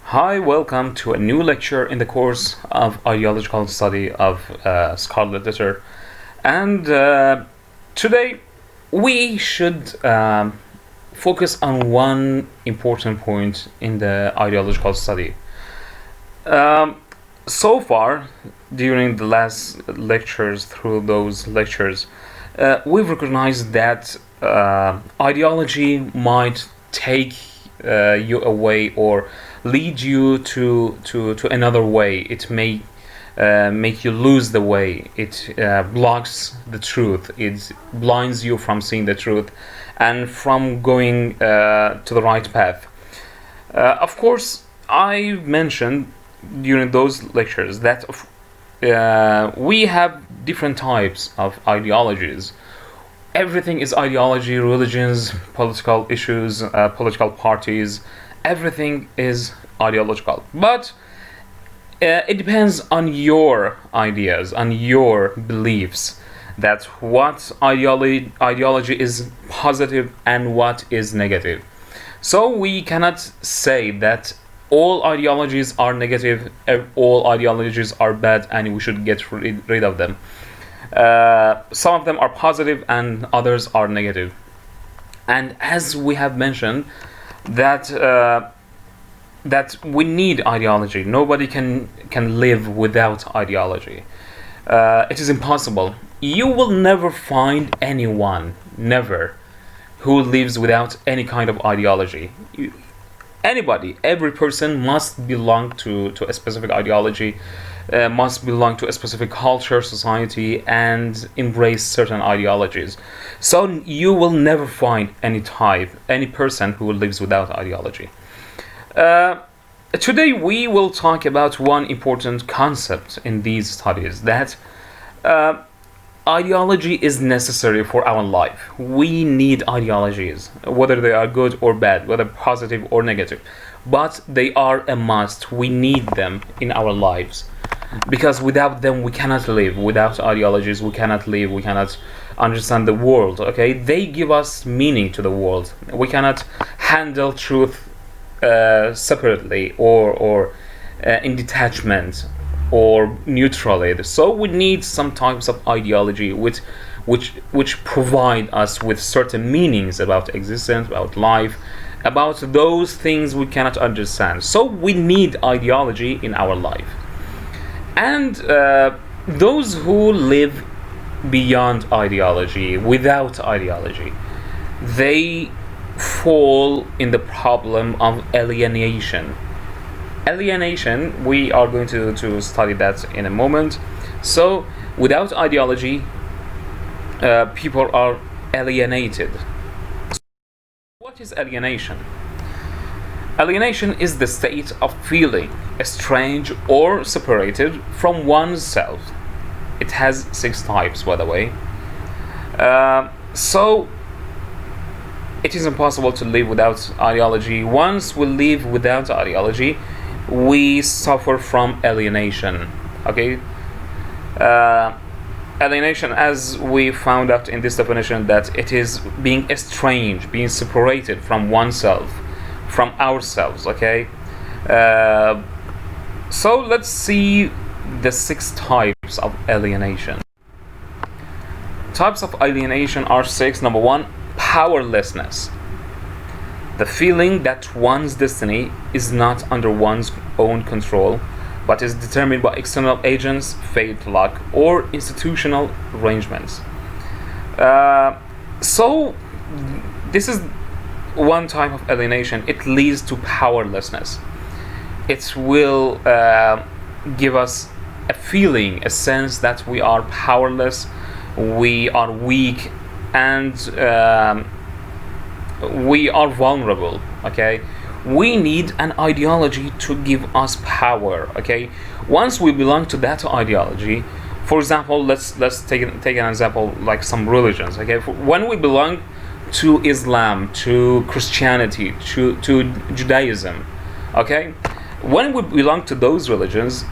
Hi, welcome to a new lecture in the course of ideological study of Scarlet literature. And today we should focus on one important point in the ideological study. So far, during the last lectures, through those lectures, we've recognized that ideology might take you away or lead you to another way. It may make you lose the way. It blocks the truth. It blinds you from seeing the truth and from going to the right path. Of course, I mentioned during those lectures that we have different types of ideologies. Everything is ideology, religions, political issues, political parties. Everything is ideological. But it depends on your ideas, on your beliefs, that what ideology is positive and what is negative. So we cannot say that all ideologies are negative, all ideologies are bad, and we should get rid of them. Some of them are positive and others are negative. And as we have mentioned, that we need ideology. Nobody can live without ideology. It is impossible. You will never find anyone, never, who lives without any kind of ideology. Every person must belong to a specific ideology, must belong to a specific culture, society, and embrace certain ideologies. So you will never find any person who lives without ideology. Today we will talk about one important concept in these studies, that ideology is necessary for our life. We need ideologies, whether they are good or bad, whether positive or negative. But they are a must. We need them in our lives. Because without them we cannot live. Without ideologies we cannot live. We cannot understand the world. Okay? They give us meaning to the world. We cannot handle truth separately or in detachment or neutrally. So we need some types of ideology which provide us with certain meanings about existence, about life, about those things we cannot understand. So we need ideology in our life. And those who live beyond ideology, without ideology, they fall in the problem of alienation. Alienation, we are going to study that in a moment. So, without ideology, people are alienated. What is alienation? Alienation is the state of feeling estranged or separated from oneself. It has 6 types, by the way. So it is impossible to live without ideology. Once we live without ideology, we suffer from alienation. Okay? Alienation, as we found out in this definition, that it is being estranged, being separated from oneself, from ourselves. Okay? So let's see the 6 types of alienation. Types of alienation are 6. Number 1, powerlessness. The feeling that one's destiny is not under one's own control, but is determined by external agents, fate, luck, or institutional arrangements. So this is one type of alienation. It leads to powerlessness. It will give us a feeling, a sense that we are powerless, we are weak, and we are vulnerable. Okay, we need an ideology to give us power. Okay, once we belong to that ideology, for example, let's take an example like some religions. Okay, when we belong to Islam, to Christianity, to Judaism, okay, when we belong to those religions,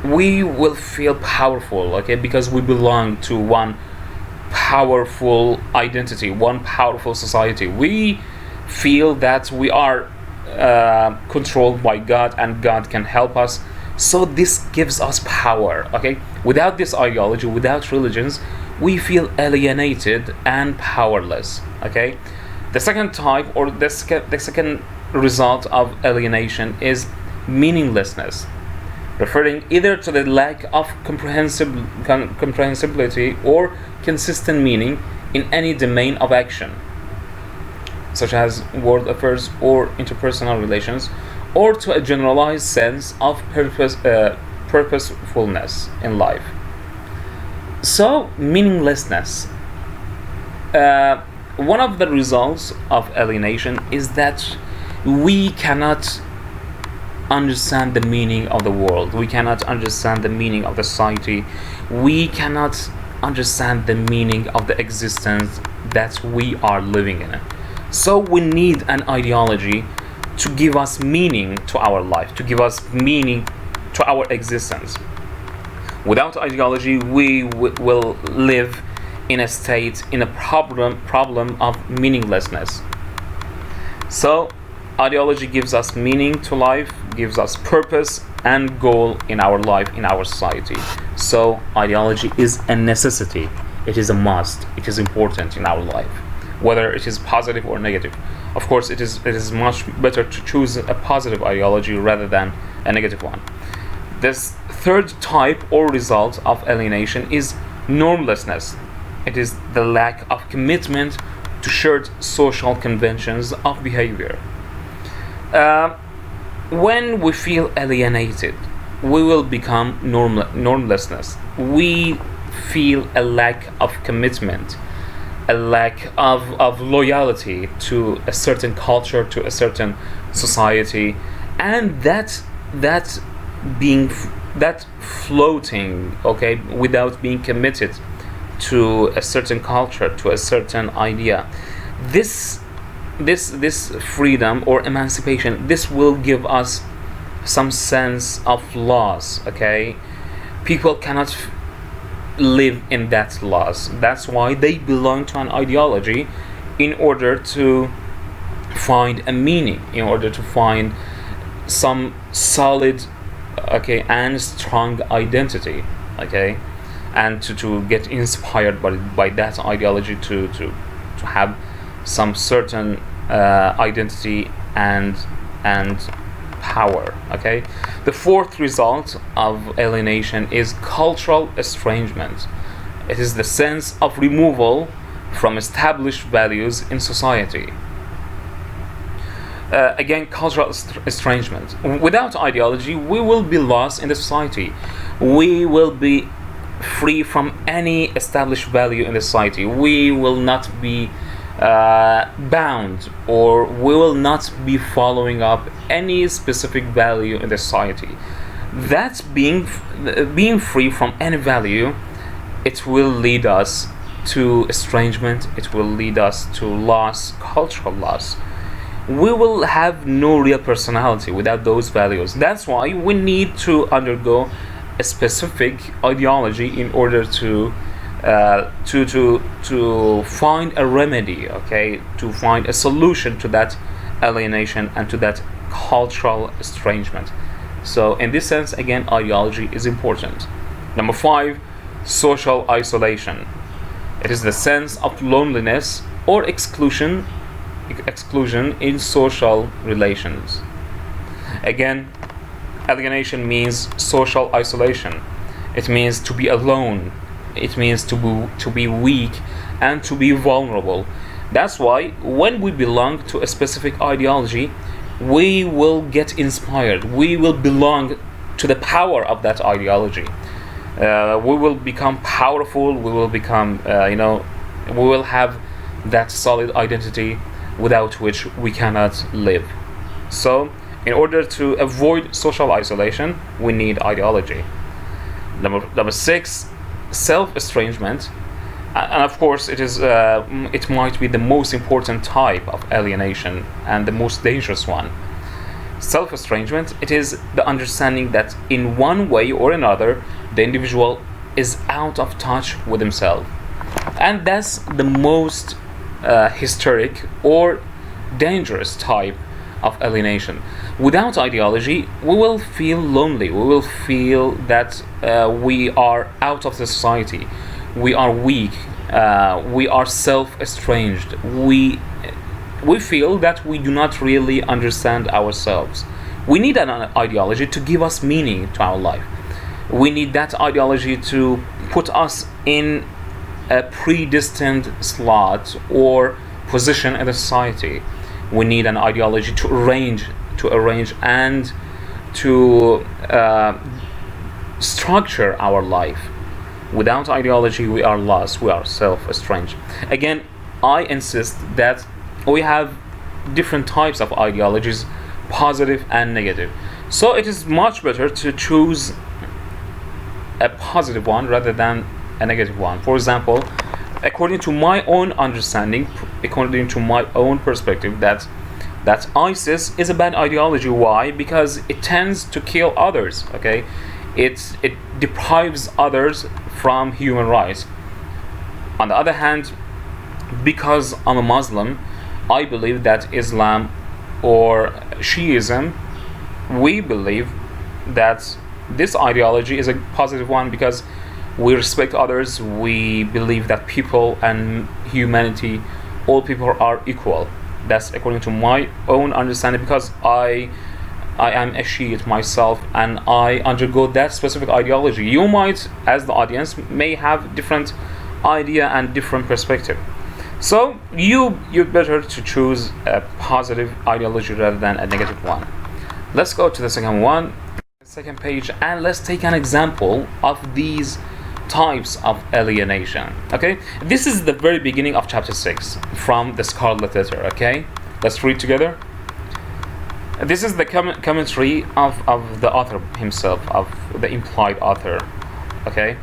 we will feel powerful. Okay, because we belong to one powerful identity, one powerful society. We feel that we are controlled by God, and God can help us. So this gives us power. Okay, without this ideology, without religions, we feel alienated and powerless. Okay, the second type, or the second result of alienation, is meaninglessness, referring either to the lack of comprehensibility or consistent meaning in any domain of action, such as world affairs or interpersonal relations, or to a generalized sense of purposefulness in life. So, meaninglessness. One of the results of alienation is that we cannot understand the meaning of the world. We cannot understand the meaning of the society. We cannot understand the meaning of the existence that we are living in. So we need an ideology to give us meaning to our life, to give us meaning to our existence. Without ideology, we will live in a state, in a problem of meaninglessness. So ideology gives us meaning to life, gives us purpose and goal in our life, in our society. So ideology is a necessity. It is a must. It is important in our life, whether it is positive or negative. Of course, it is much better to choose a positive ideology rather than a negative one. This third type or result of alienation is normlessness. It is the lack of commitment to shared social conventions of behavior. When we feel alienated, we will become normlessness. We feel a lack of commitment, a lack of loyalty to a certain culture, to a certain society, and that floating, okay, without being committed to a certain culture, to a certain idea. This freedom or emancipation, this will give us some sense of loss. Okay, people cannot live in that loss. That's why they belong to an ideology, in order to find a meaning, in order to find some solid, okay, and strong identity, okay, and to get inspired by that ideology, to have some certain identity and power. Okay, the fourth result of alienation is cultural estrangement. It is the sense of removal from established values in society. Again, cultural estrangement. Without ideology, we will be lost in the society. We will be free from any established value in the society. We will not be bound, or we will not be following up any specific value in the society. That's being free from any value. It will lead us to estrangement. It will lead us to loss, cultural loss. We will have no real personality without those values. That's why we need to undergo a specific ideology in order to find a remedy, okay, to find a solution to that alienation and to that cultural estrangement. So in this sense, again, ideology is important. Number 5, social isolation. It is the sense of loneliness or exclusion in social relations. Again, alienation means social isolation. It means to be alone. It means to be weak and to be vulnerable. That's why when we belong to a specific ideology, we will get inspired. We will belong to the power of that ideology. We will become powerful. We will become, we will have that solid identity without which we cannot live. So, in order to avoid social isolation, we need ideology. Number 6, self-estrangement. And of course, it might be the most important type of alienation and the most dangerous one. Self-estrangement, it is the understanding that in one way or another, the individual is out of touch with himself. And that's the most historic or dangerous type of alienation. Without ideology, we will feel lonely. We will feel that we are out of the society. We are weak. We are self-estranged. We feel that we do not really understand ourselves. We need an ideology to give us meaning to our life. We need that ideology to put us in a predestined slot or position in the society. We need an ideology to arrange and to structure our life. Without ideology, we are lost. We are self-estranged. Again, I insist that we have different types of ideologies, positive and negative. So it is much better to choose a positive one rather than a negative one. For example, according to my own understanding, according to my own perspective, that ISIS is a bad ideology. Why? Because it tends to kill others. Okay, it deprives others from human rights. On the other hand, because I'm a Muslim, I believe that Islam or Shiism, we believe that this ideology is a positive one because we respect others. We believe that people and humanity, all people are equal. That's according to my own understanding, because I am a Shiite myself and I undergo that specific ideology. You might, as the audience, may have different idea and different perspective. So you're better to choose a positive ideology rather than a negative one. Let's go to the second one, second page, and let's take an example of these types of alienation. Okay, this is the very beginning of chapter 6 from the Scarlet letter. Okay, let's read together. This is the commentary of the author himself, of the implied author. Okay,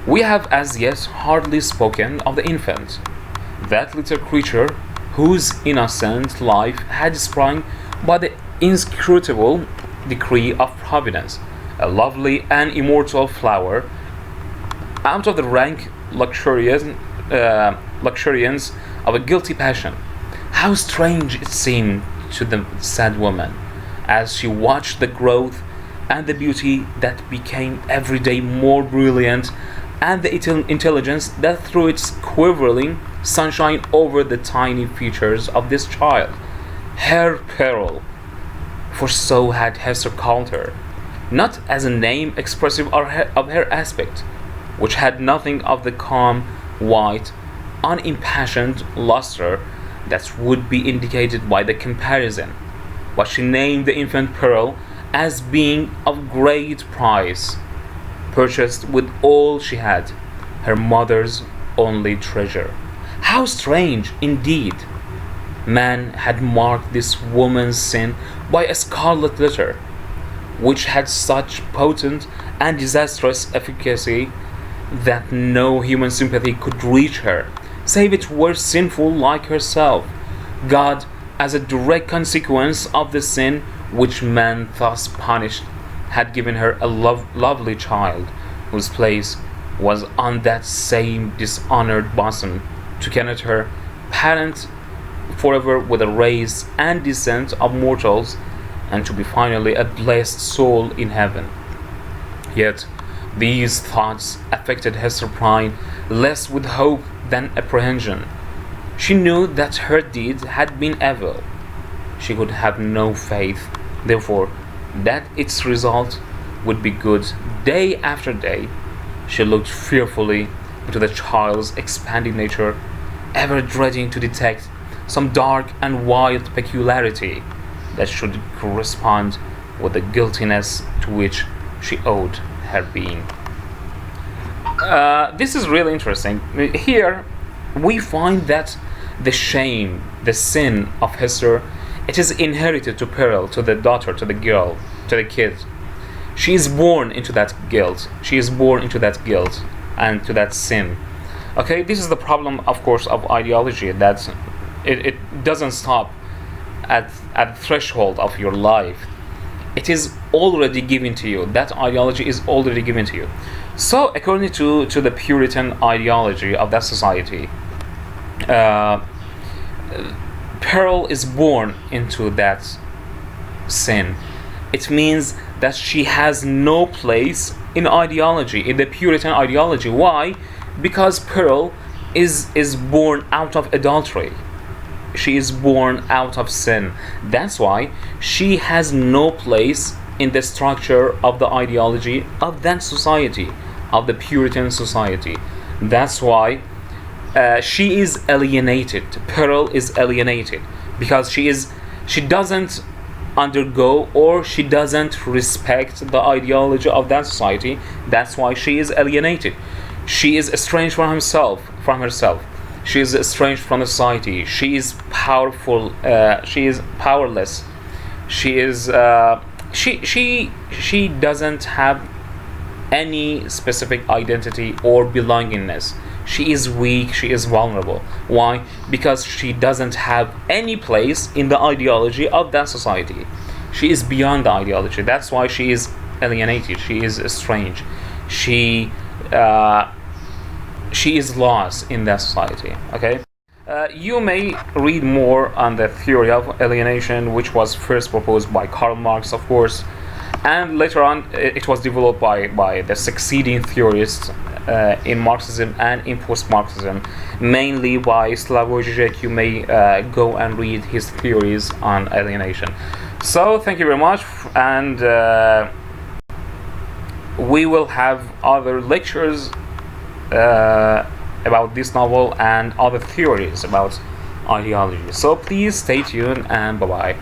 we have as yet hardly spoken of the infant, that little creature whose innocent life had sprung by the inscrutable decree of Providence, a lovely and immortal flower, out of the rank luxuriance of a guilty passion. How strange it seemed to the sad woman, as she watched the growth and the beauty that became every day more brilliant, and the intelligence that threw its quivering sunshine over the tiny features of this child, her Pearl, for so had Hester called her, not as a name expressive of her aspect, which had nothing of the calm, white, unimpassioned luster that would be indicated by the comparison, but she named the infant Pearl as being of great price, purchased with all she had, her mother's only treasure. How strange, indeed! Man had marked this woman's sin by a scarlet letter, which had such potent and disastrous efficacy that no human sympathy could reach her, save it were sinful like herself. God, as a direct consequence of the sin which man thus punished, had given her a lovely child, whose place was on that same dishonored bosom, to connect her parent forever with the race and descent of mortals, and to be finally a blessed soul in heaven. Yet these thoughts affected Hester Prynne less with hope than apprehension. She knew that her deed had been evil. She could have no faith, therefore, that its result would be good. Day after day, she looked fearfully into the child's expanding nature, ever dreading to detect some dark and wild peculiarity that should correspond with the guiltiness to which she owed her being. This is really interesting. Here we find that the shame, the sin of Hester, it is inherited to Pearl, to the daughter, to the girl, to the kid. She is born into that guilt. She is born into that guilt and to that sin. Okay, this is the problem, of course, of ideology, that it doesn't stop at the threshold of your life. It is already given to you. That ideology is already given to you. So, according to the Puritan ideology of that society, Pearl is born into that sin. It means that she has no place in ideology, in the Puritan ideology. Why? Because Pearl is born out of adultery. She is born out of sin. That's why she has no place in the structure of the ideology of that society, of the Puritan society. That's why she is alienated. Pearl is alienated because she doesn't undergo, or she doesn't respect the ideology of that society. That's why she is alienated. She is estranged from herself. She is estranged from the society. She is powerful. She is powerless. She is she doesn't have any specific identity or belongingness. She is weak, she is vulnerable. Why? Because she doesn't have any place in the ideology of that society. She is beyond the ideology. That's why she is alienated. She is estranged. She is lost in that society. Okay? You may read more on the theory of alienation, which was first proposed by Karl Marx, of course, and later on it was developed by the succeeding theorists in Marxism and in post-Marxism, mainly by Slavoj Žižek. You may go and read his theories on alienation. So thank you very much, and we will have other lectures about this novel and other theories about ideology. So please stay tuned, and bye bye.